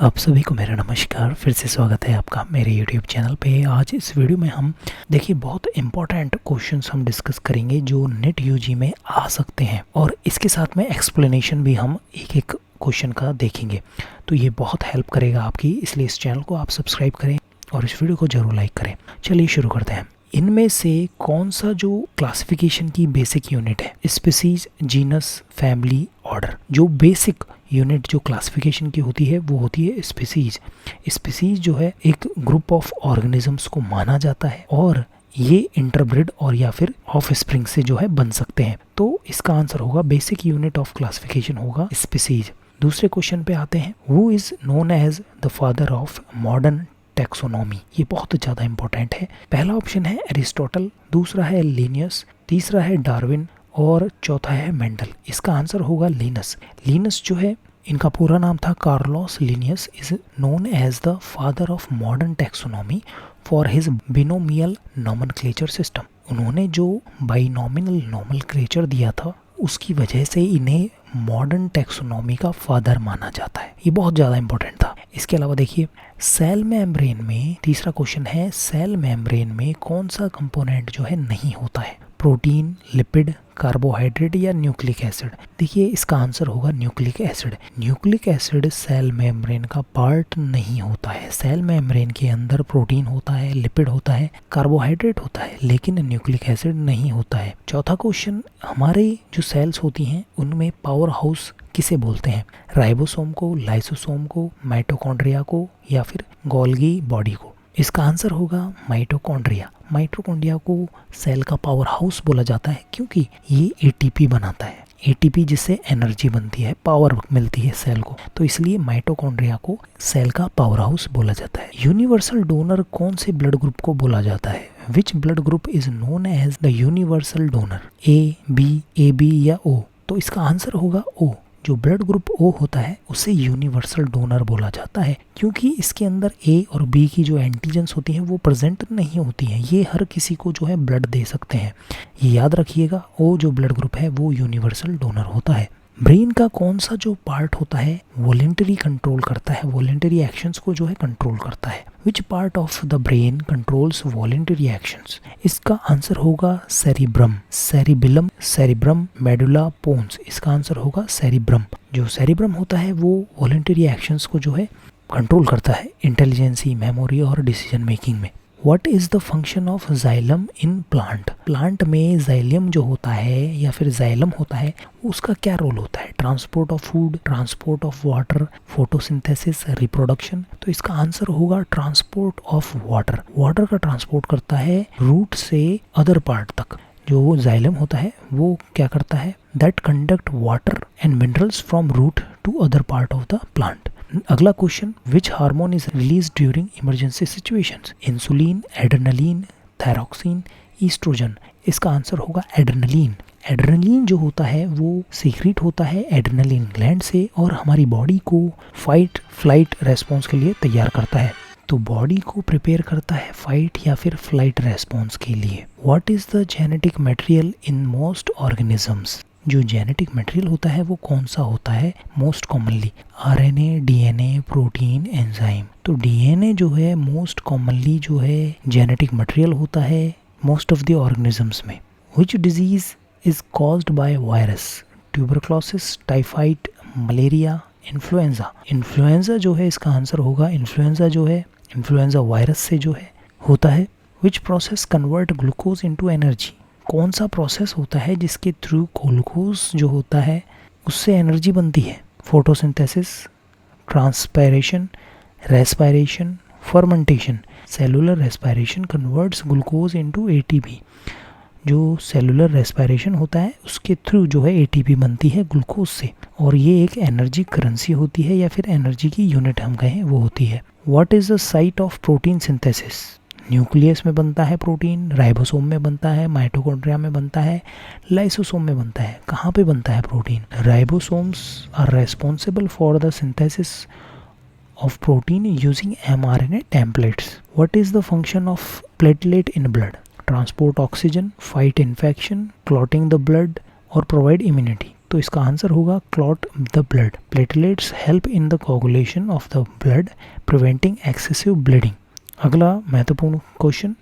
आप सभी को मेरा नमस्कार। फिर से स्वागत है आपका मेरे YouTube चैनल पे। आज इस वीडियो में हम देखिए बहुत इम्पोर्टेंट क्वेश्चंस हम डिस्कस करेंगे जो नेट यूजी में आ सकते हैं, और इसके साथ में एक्सप्लेनेशन भी हम एक एक क्वेश्चन का देखेंगे। तो ये बहुत हेल्प करेगा आपकी, इसलिए इस चैनल को आप सब्सक्राइब करें और इस वीडियो को ज़रूर लाइक करें। चलिए शुरू करते हैं। इनमें से कौन सा जो क्लासिफिकेशन की बेसिक यूनिट है, स्पीसीज, जीनस, फैमिली, ऑर्डर। जो बेसिक यूनिट जो क्लासिफिकेशन की होती है वो होती है स्पीसीज। स्पीसीज जो है एक ग्रुप ऑफ ऑर्गेनिजम्स को माना जाता है, और ये इंटरब्रिड और या फिर ऑफ स्प्रिंग से जो है बन सकते हैं। तो इसका आंसर होगा, बेसिक यूनिट ऑफ क्लासिफिकेशन होगा स्पीसीज। दूसरे क्वेश्चन पे आते हैं। Who is known as the father of modern taxonomy. ये बहुत ज़्यादा इंपॉर्टेंट है। पहला ऑप्शन है एरिस्टोटल, दूसरा है लिनियस, तीसरा है डार्विन और चौथा है मेंडल। इसका आंसर होगा लिनस। लिनस जो है, इनका पूरा नाम था Carlos Linnaeus, is known as the father of modern taxonomy for his binomial nomenclature system. उन्होंने जो बाइनोमिनल नॉमेनक्लेचर दिया था, उसकी वजह से इन्हें मॉडर्न टैक्सोनॉमी का फादर माना जाता है। ये बहुत ज़्यादा इंपॉर्टेंट था। इसके अलावा देखिए, सेल मेम्ब्रेन में, तीसरा क्वेश्चन है, सेल मेम्ब्रेन में कौन सा कंपोनेंट जो है नहीं होता है? प्रोटीन, लिपिड, कार्बोहाइड्रेट या न्यूक्लिक एसिड। देखिए इसका आंसर होगा nucleic acid. Nucleic acid cell membrane का पार्ट नहीं होता है। सेल मेम्ब्रेन के अंदर प्रोटीन होता है, लिपिड होता है, कार्बोहाइड्रेट होता है, लेकिन न्यूक्लिक एसिड नहीं होता है। चौथा क्वेश्चन, हमारे जो सेल्स होती हैं उनमें पावर हाउस किसे बोलते हैं? राइबोसोम को, लाइसोसोम को, माइटोकॉन्ड्रिया को या फिर गोल्गी बॉडी को। इसका आंसर होगा माइटोकॉन्ड्रिया। माइटोकॉन्ड्रिया को सेल का पावर हाउस बोला जाता है क्योंकि ये एटीपी बनाता है। एटीपी जिससे एनर्जी बनती है, पावर मिलती है सेल को, तो इसलिए माइटोकॉन्ड्रिया को सेल का पावर हाउस बोला जाता है। यूनिवर्सल डोनर कौन से ब्लड ग्रुप को बोला जाता है? Which blood group is known as the universal donor? A B या ओ? तो इसका आंसर होगा ओ। जो ब्लड ग्रुप ओ होता है उसे यूनिवर्सल डोनर बोला जाता है क्योंकि इसके अंदर ए और बी की जो एंटीजेंस होती हैं वो प्रेजेंट नहीं होती हैं। ये हर किसी को जो है ब्लड दे सकते हैं। ये याद रखिएगा, ओ जो ब्लड ग्रुप है वो यूनिवर्सल डोनर होता है। ब्रेन का कौन सा जो पार्ट होता है वॉलेंटरी कंट्रोल करता है, वॉलेंटरी एक्शंस को जो है कंट्रोल करता है? Which part of the brain controls voluntary actions? इसका आंसर होगा सेरिब्रम, सेरिबिलम, सेरिब्रम, मेडुला पोन्स। इसका आंसर होगा सेरिब्रम। जो सेरिब्रम होता है वो वॉलेंटरी एक्शंस को जो है कंट्रोल करता है इंटेलिजेंसी, मेमोरी और डिसीजन मेकिंग में। What is the function of xylem in plant? Plant में जाइलम जो होता है या फिर जाइलम होता है, उसका क्या रोल होता है? Transport of food, transport of water, photosynthesis, reproduction. तो इसका आंसर होगा ट्रांसपोर्ट ऑफ वाटर। वाटर का ट्रांसपोर्ट करता है रूट से अदर पार्ट तक। जो जाइलम होता है वो क्या करता है? That conduct water and minerals from root to other part of the plant. अगला question, which hormone is release during emergency situations? Insulin, adrenaline, thyroxine, oestrogen. इसका आंसर होगा एड्रेनलिन। एड्रेनलिन जो होता है वो सीक्रेट होता है एड्रेनलिन ग्लैंड से और हमारी बॉडी को फाइट फ्लाइट रेस्पॉन्स के लिए तैयार करता है। तो बॉडी को प्रिपेयर करता है फाइट या फिर फ्लाइट रेस्पॉन्स के लिए। What is the genetic material in most organisms? जो जेनेटिक मटेरियल होता है वो कौन सा होता है most commonly? RNA, DNA, protein, enzyme. तो डीएनए जो है मोस्ट कॉमनली जो है जेनेटिक मटेरियल होता है मोस्ट ऑफ द ऑर्गेनिजम्स में। Which disease is caused by virus? Tuberculosis, typhoid, malaria, influenza. Influenza जो है, इसका आंसर होगा इन्फ्लुएंजा जो है, इन्फ्लुएंजा वायरस से जो है होता है। Which process convert glucose into energy? कौन सा प्रोसेस होता है जिसके थ्रू ग्लूकोज जो होता है उससे एनर्जी बनती है? Photosynthesis, transpiration, respiration, fermentation. Cellular respiration converts glucose into ATP. जो सेलुलर रेस्पायरेशन होता है उसके थ्रू जो है एटीपी बनती है ग्लूकोज से, और ये एक एनर्जी करेंसी होती है या फिर एनर्जी की यूनिट हम कहें वो होती है। What is the site of protein synthesis? Nucleus में बनता है प्रोटीन, राइबोसोम में बनता है, माइटोकॉन्ड्रिया में बनता है, लाइसोसोम में बनता है। कहाँ पे बनता है protein? Ribosomes are responsible for the synthesis of protein using mRNA templates. What is the function of platelet in blood? Transport oxygen, fight infection, clotting the blood और प्रोवाइड इम्यूनिटी। तो इसका आंसर होगा clot the blood. Platelets help in the coagulation of the blood, preventing excessive bleeding. अगला महत्वपूर्ण question,